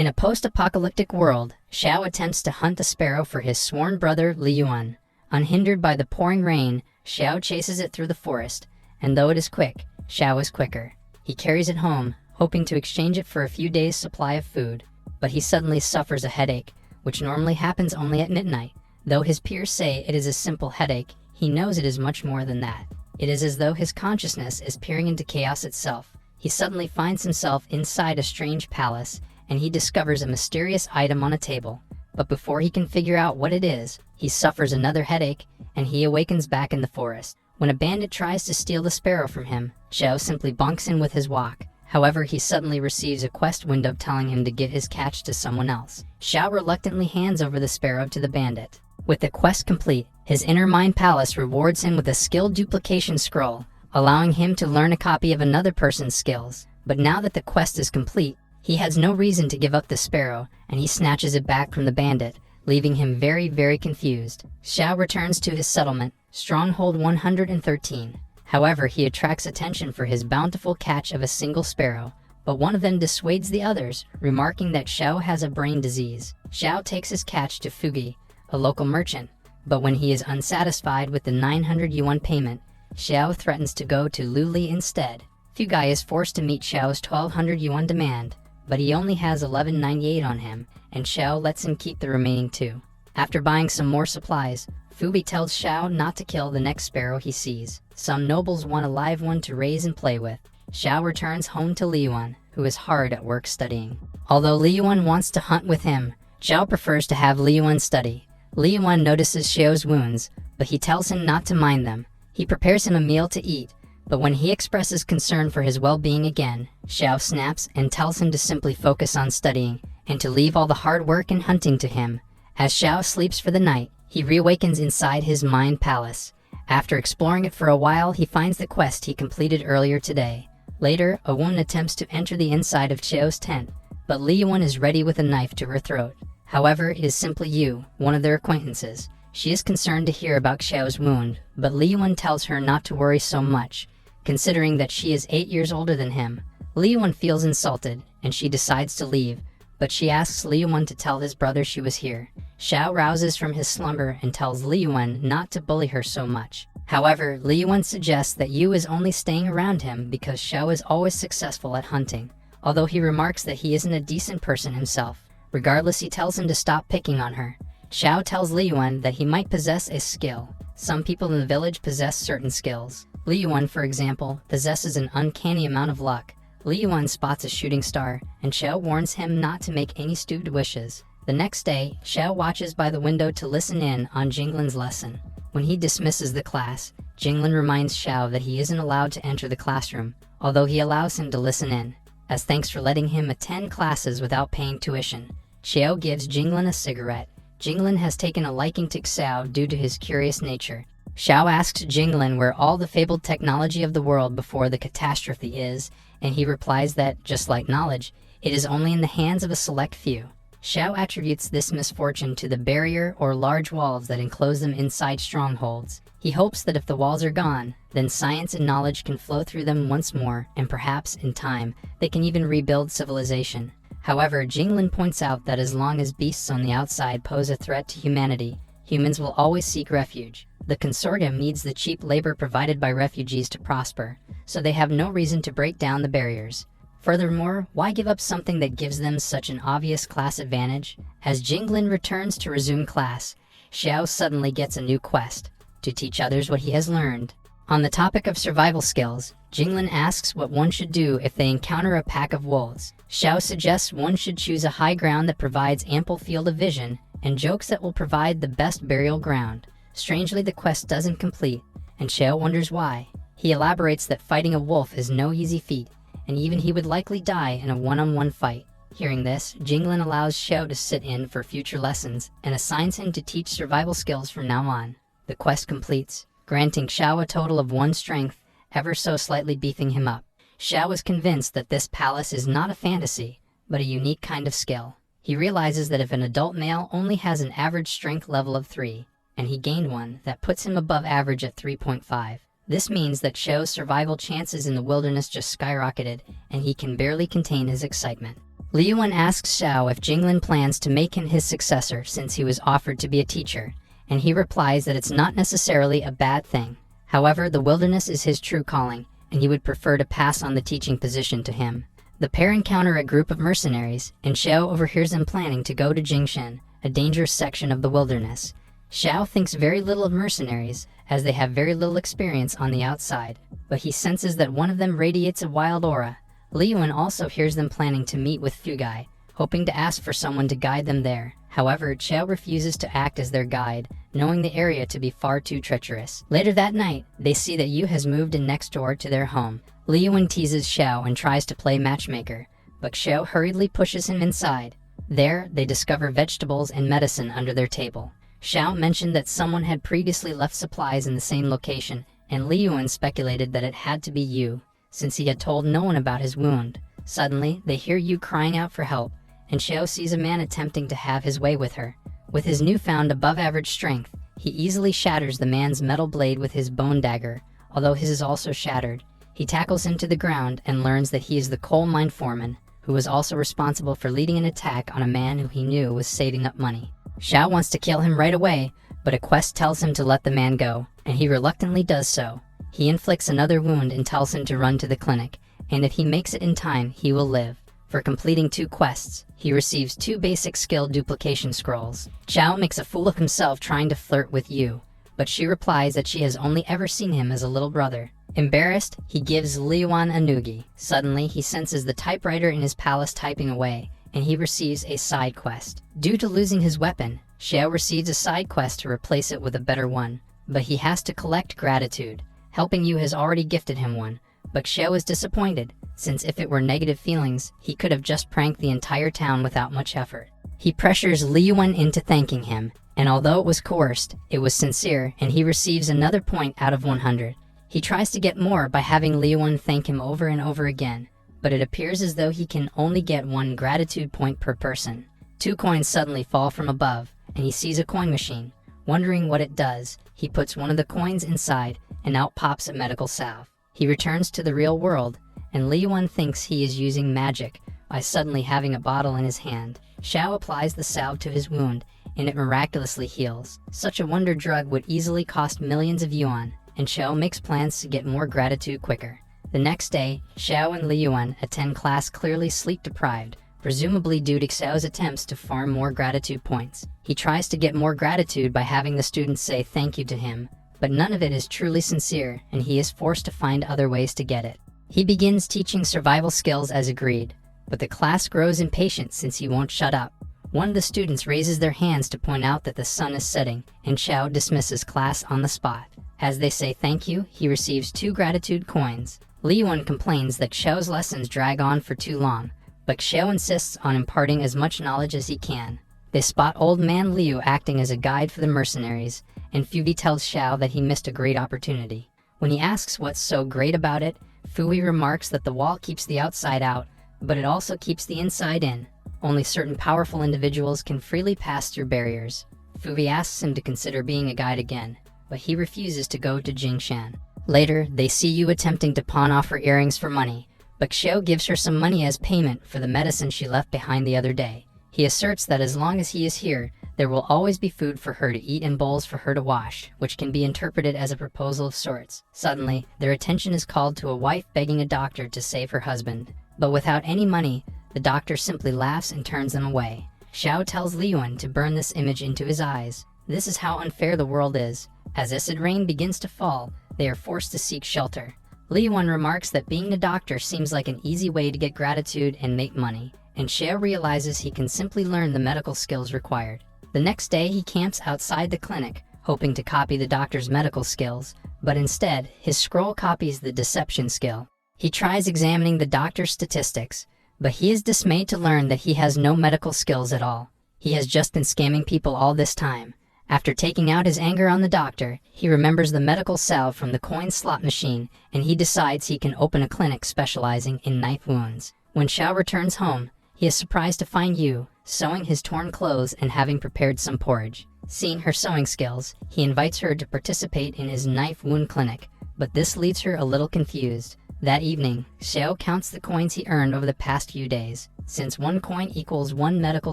In a post-apocalyptic world, Xiao attempts to hunt the sparrow for his sworn brother Li Yuan. Unhindered by the pouring rain, Xiao chases it through the forest, and though it is quick, Xiao is quicker. He carries it home, hoping to exchange it for a few days' supply of food, but he suddenly suffers a headache, which normally happens only at midnight. Though his peers say it is a simple headache, he knows it is much more than that. It is as though his consciousness is peering into chaos itself. He suddenly finds himself inside a strange palace, and he discovers a mysterious item on a table. But before he can figure out what it is, he suffers another headache, and he awakens back in the forest. When a bandit tries to steal the sparrow from him, Xiao simply bonks in with his wok. However, he suddenly receives a quest window telling him to give his catch to someone else. Xiao reluctantly hands over the sparrow to the bandit. With the quest complete, his inner mind palace rewards him with a skill duplication scroll, allowing him to learn a copy of another person's skills. But now that the quest is complete, he has no reason to give up the sparrow, and he snatches it back from the bandit, leaving him very confused. Xiao returns to his settlement, Stronghold 113. However, he attracts attention for his bountiful catch of a single sparrow, but one of them dissuades the others, remarking that Xiao has a brain disease. Xiao takes his catch to Fugi, a local merchant, but when he is unsatisfied with the 900 yuan payment, Xiao threatens to go to Luli instead. Fugai is forced to meet Xiao's 1200 yuan demand, but he only has 1198 on him, and Xiao lets him keep the remaining 2. After buying some more supplies, Fubi tells Xiao not to kill the next sparrow he sees. Some nobles want a live one to raise and play with. Xiao returns home to Li Yuan, who is hard at work studying. Although Li Yuan wants to hunt with him, Xiao prefers to have Li Yuan study. Li Yuan notices Xiao's wounds, but he tells him not to mind them. He prepares him a meal to eat, but when he expresses concern for his well-being again, Xiao snaps and tells him to simply focus on studying, and to leave all the hard work and hunting to him. As Xiao sleeps for the night, he reawakens inside his mind palace. After exploring it for a while, he finds the quest he completed earlier today. Later, a woman attempts to enter the inside of Xiao's tent, but Li Yuan is ready with a knife to her throat. However, it is simply Yu, one of their acquaintances. She is concerned to hear about Xiao's wound, but Li Yuan tells her not to worry so much, considering that she is 8 years older than him. Li Yuan feels insulted, and she decides to leave, but she asks Li Yuan to tell his brother she was here. Xiao rouses from his slumber and tells Li Yuan not to bully her so much. However, Li Yuan suggests that Yu is only staying around him because Xiao is always successful at hunting, although he remarks that he isn't a decent person himself. Regardless, he tells him to stop picking on her. Xiao tells Li Yuan that he might possess a skill. Some people in the village possess certain skills. Li Yuan, for example, possesses an uncanny amount of luck. Li Yuan spots a shooting star, and Xiao warns him not to make any stupid wishes. The next day, Xiao watches by the window to listen in on Jinglin's lesson. When he dismisses the class, Jinglin reminds Xiao that he isn't allowed to enter the classroom, although he allows him to listen in, as thanks for letting him attend classes without paying tuition. Xiao gives Jinglin a cigarette. Jinglin has taken a liking to Xiao due to his curious nature. Xiao asks Jinglin where all the fabled technology of the world before the catastrophe is, and he replies that, just like knowledge, it is only in the hands of a select few. Xiao attributes this misfortune to the barrier or large walls that enclose them inside strongholds. He hopes that if the walls are gone, then science and knowledge can flow through them once more, and perhaps, in time, they can even rebuild civilization. However, Jinglin points out that as long as beasts on the outside pose a threat to humanity, humans will always seek refuge. The consortium needs the cheap labor provided by refugees to prosper, so they have no reason to break down the barriers. Furthermore, why give up something that gives them such an obvious class advantage? As Jinglin returns to resume class, Xiao suddenly gets a new quest, to teach others what he has learned. On the topic of survival skills, Jinglin asks what one should do if they encounter a pack of wolves. Xiao suggests one should choose a high ground that provides ample field of vision, and jokes that will provide the best burial ground. Strangely, the quest doesn't complete, and Xiao wonders why. He elaborates that fighting a wolf is no easy feat, and even he would likely die in a one-on-one fight. Hearing this, Jinglin allows Xiao to sit in for future lessons and assigns him to teach survival skills from now on. The quest completes, granting Xiao a total of 1 strength, ever so slightly beefing him up. Xiao is convinced that this palace is not a fantasy, but a unique kind of skill. He realizes that if an adult male only has an average strength level of 3, and he gained one that puts him above average at 3.5, this means that Xiao's survival chances in the wilderness just skyrocketed, and he can barely contain his excitement. Liyuan asks Xiao if Jinglin plans to make him his successor since he was offered to be a teacher, and he replies that it's not necessarily a bad thing. However, the wilderness is his true calling, and he would prefer to pass on the teaching position to him. The pair encounter a group of mercenaries, and Xiao overhears them planning to go to Jingshan, a dangerous section of the wilderness. Xiao thinks very little of mercenaries, as they have very little experience on the outside, but he senses that one of them radiates a wild aura. Liyuan also hears them planning to meet with Fugai, hoping to ask for someone to guide them there. However, Xiao refuses to act as their guide, knowing the area to be far too treacherous. Later that night, they see that Yu has moved in next door to their home. Liyuan teases Xiao and tries to play matchmaker, but Xiao hurriedly pushes him inside. There, they discover vegetables and medicine under their table. Xiao mentioned that someone had previously left supplies in the same location, and Liyuan speculated that it had to be Yu, since he had told no one about his wound. Suddenly, they hear Yu crying out for help, and Xiao sees a man attempting to have his way with her. With his newfound above-average strength, he easily shatters the man's metal blade with his bone dagger, although his is also shattered. He tackles him to the ground and learns that he is the coal mine foreman, who was also responsible for leading an attack on a man who he knew was saving up money. Xiao wants to kill him right away, but a quest tells him to let the man go, and he reluctantly does so. He inflicts another wound and tells him to run to the clinic, and if he makes it in time, he will live. For completing 2 quests, he receives 2 basic skill duplication scrolls. Xiao makes a fool of himself trying to flirt with Yu, but she replies that she has only ever seen him as a little brother. Embarrassed, he gives Liyuan a noogie. Suddenly, he senses the typewriter in his palace typing away, and he receives a side quest. Due to losing his weapon, Xiao receives a side quest to replace it with a better one, but he has to collect gratitude. Helping Yu has already gifted him one, but Xiao is disappointed, since if it were negative feelings, he could have just pranked the entire town without much effort. He pressures Liyuan into thanking him, and although it was coerced, it was sincere, and he receives another point out of 100. He tries to get more by having Liyuan thank him over and over again, but it appears as though he can only get 1 gratitude point per person. 2 coins suddenly fall from above, and he sees a coin machine. Wondering what it does, he puts one of the coins inside, and out pops a medical salve. He returns to the real world, and Liyuan thinks he is using magic by suddenly having a bottle in his hand. Xiao applies the salve to his wound, and it miraculously heals. Such a wonder drug would easily cost millions of yuan, and Xiao makes plans to get more gratitude quicker. The next day, Xiao and Liyuan attend class clearly sleep-deprived, presumably due to Xiao's attempts to farm more gratitude points. He tries to get more gratitude by having the students say thank you to him, but none of it is truly sincere, and he is forced to find other ways to get it. He begins teaching survival skills as agreed, but the class grows impatient since he won't shut up. One of the students raises their hands to point out that the sun is setting, and Xiao dismisses class on the spot. As they say thank you, he receives 2 gratitude coins. Liyuan complains that Xiao's lessons drag on for too long, but Xiao insists on imparting as much knowledge as he can. They spot old man Liu acting as a guide for the mercenaries, and Fui tells Xiao that he missed a great opportunity. When he asks what's so great about it, Fui remarks that the wall keeps the outside out, but it also keeps the inside in. Only certain powerful individuals can freely pass through barriers. Fui asks him to consider being a guide again, but he refuses to go to Jingshan. Later, they see Yu attempting to pawn off her earrings for money, but Xiao gives her some money as payment for the medicine she left behind the other day. He asserts that as long as he is here, there will always be food for her to eat and bowls for her to wash, which can be interpreted as a proposal of sorts. Suddenly, their attention is called to a wife begging a doctor to save her husband. But without any money, the doctor simply laughs and turns them away. Xiao tells Liyuan to burn this image into his eyes. This is how unfair the world is. As acid rain begins to fall, they are forced to seek shelter. Liyuan remarks that being a doctor seems like an easy way to get gratitude and make money, and Xiao realizes he can simply learn the medical skills required. The next day he camps outside the clinic, hoping to copy the doctor's medical skills, but instead, his scroll copies the deception skill. He tries examining the doctor's statistics, but he is dismayed to learn that he has no medical skills at all. He has just been scamming people all this time. After taking out his anger on the doctor, he remembers the medical salve from the coin slot machine, and he decides he can open a clinic specializing in knife wounds. When Xiao returns home, he is surprised to find Yu sewing his torn clothes and having prepared some porridge. Seeing her sewing skills, he invites her to participate in his knife wound clinic, but this leaves her a little confused. That evening, Xiao counts the coins he earned over the past few days. Since 1 coin equals 1 medical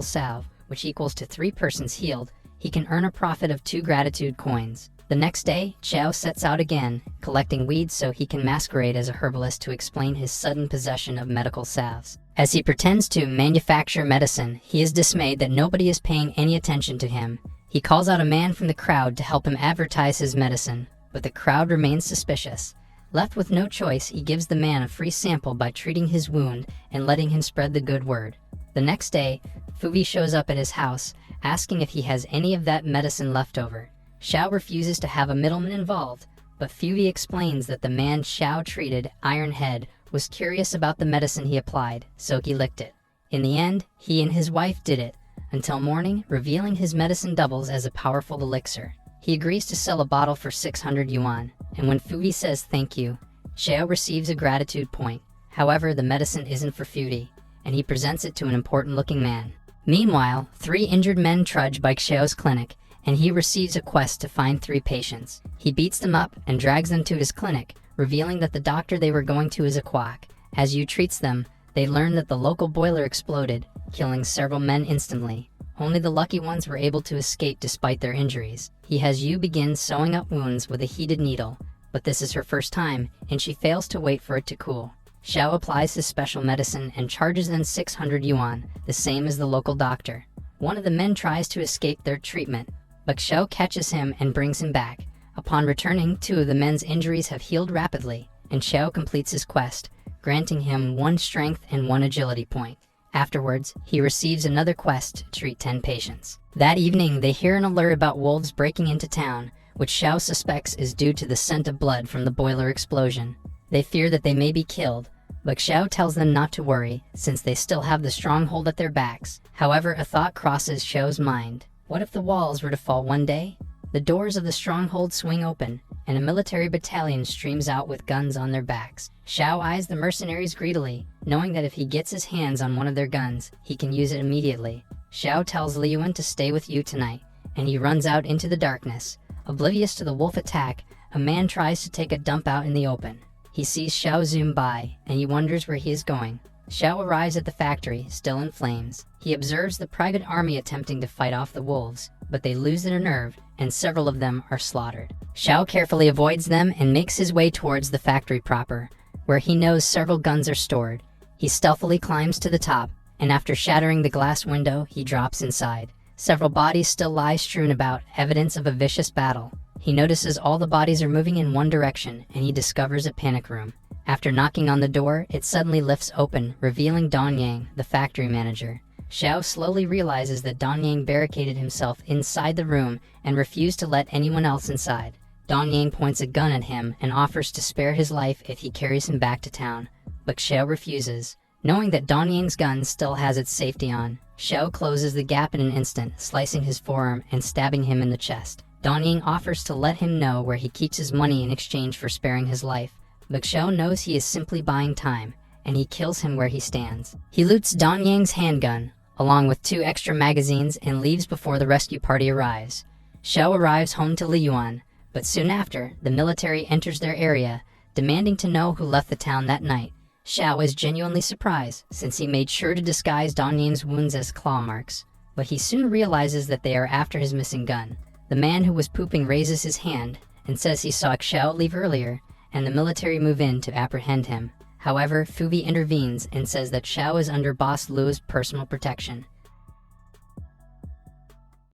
salve, which equals to 3 persons healed, he can earn a profit of 2 gratitude coins. The next day, Xiao sets out again, collecting weeds so he can masquerade as a herbalist to explain his sudden possession of medical salves. As he pretends to manufacture medicine, he is dismayed that nobody is paying any attention to him. He calls out a man from the crowd to help him advertise his medicine, but the crowd remains suspicious. Left with no choice, he gives the man a free sample by treating his wound and letting him spread the good word. The next day, Fuvi shows up at his house, asking if he has any of that medicine left over. Xiao refuses to have a middleman involved, but Fuvi explains that the man Xiao treated, Iron Head, was curious about the medicine he applied, so he licked it. In the end, he and his wife did it, until morning, revealing his medicine doubles as a powerful elixir. He agrees to sell a bottle for 600 yuan, and when Fuvi says thank you, Xiao receives a gratitude point. However, the medicine isn't for Fuvi, and he presents it to an important-looking man. Meanwhile, 3 injured men trudge by Xiao's clinic, and he receives a quest to find 3 patients. He beats them up and drags them to his clinic, revealing that the doctor they were going to is a quack. As Yu treats them, they learn that the local boiler exploded, killing several men instantly. Only the lucky ones were able to escape despite their injuries. He has Yu begin sewing up wounds with a heated needle, but this is her first time, and she fails to wait for it to cool. Xiao applies his special medicine and charges them 600 yuan, the same as the local doctor. One of the men tries to escape their treatment, but Xiao catches him and brings him back. Upon returning, 2 of the men's injuries have healed rapidly, and Xiao completes his quest, granting him 1 strength and 1 agility point. Afterwards, he receives another quest to treat 10 patients. That evening, they hear an alert about wolves breaking into town, which Xiao suspects is due to the scent of blood from the boiler explosion. They fear that they may be killed, but Xiao tells them not to worry, since they still have the stronghold at their backs. However, a thought crosses Xiao's mind. What if the walls were to fall one day? The doors of the stronghold swing open, and a military battalion streams out with guns on their backs. Xiao eyes the mercenaries greedily, knowing that if he gets his hands on one of their guns, he can use it immediately. Xiao tells Liyuan to stay with Yu tonight, and he runs out into the darkness. Oblivious to the wolf attack, a man tries to take a dump out in the open. He sees Xiao zoom by, and he wonders where he is going. Xiao arrives at the factory, still in flames. He observes the private army attempting to fight off the wolves, but they lose their nerve, and several of them are slaughtered. Xiao carefully avoids them and makes his way towards the factory proper, where he knows several guns are stored. He stealthily climbs to the top, and after shattering the glass window, he drops inside. Several bodies still lie strewn about, evidence of a vicious battle. He notices all the bodies are moving in one direction, and he discovers a panic room. After knocking on the door, it suddenly lifts open, revealing Don Yang, the factory manager. Xiao slowly realizes that Don Yang barricaded himself inside the room and refused to let anyone else inside. Don Yang points a gun at him and offers to spare his life if he carries him back to town, but Xiao refuses. Knowing that Don Yang's gun still has its safety on, Xiao closes the gap in an instant, slicing his forearm and stabbing him in the chest. Don Yang offers to let him know where he keeps his money in exchange for sparing his life, but Xiao knows he is simply buying time, and he kills him where he stands. He loots Don Yang's handgun, along with 2 extra magazines, and leaves before the rescue party arrives. Xiao arrives home to Liyuan, but soon after, the military enters their area, demanding to know who left the town that night. Xiao is genuinely surprised, since he made sure to disguise Don Yang's wounds as claw marks, but he soon realizes that they are after his missing gun. The man who was pooping raises his hand and says he saw Xiao leave earlier, and the military move in to apprehend him. However, Fuvi intervenes and says that Xiao is under Boss Lu's personal protection.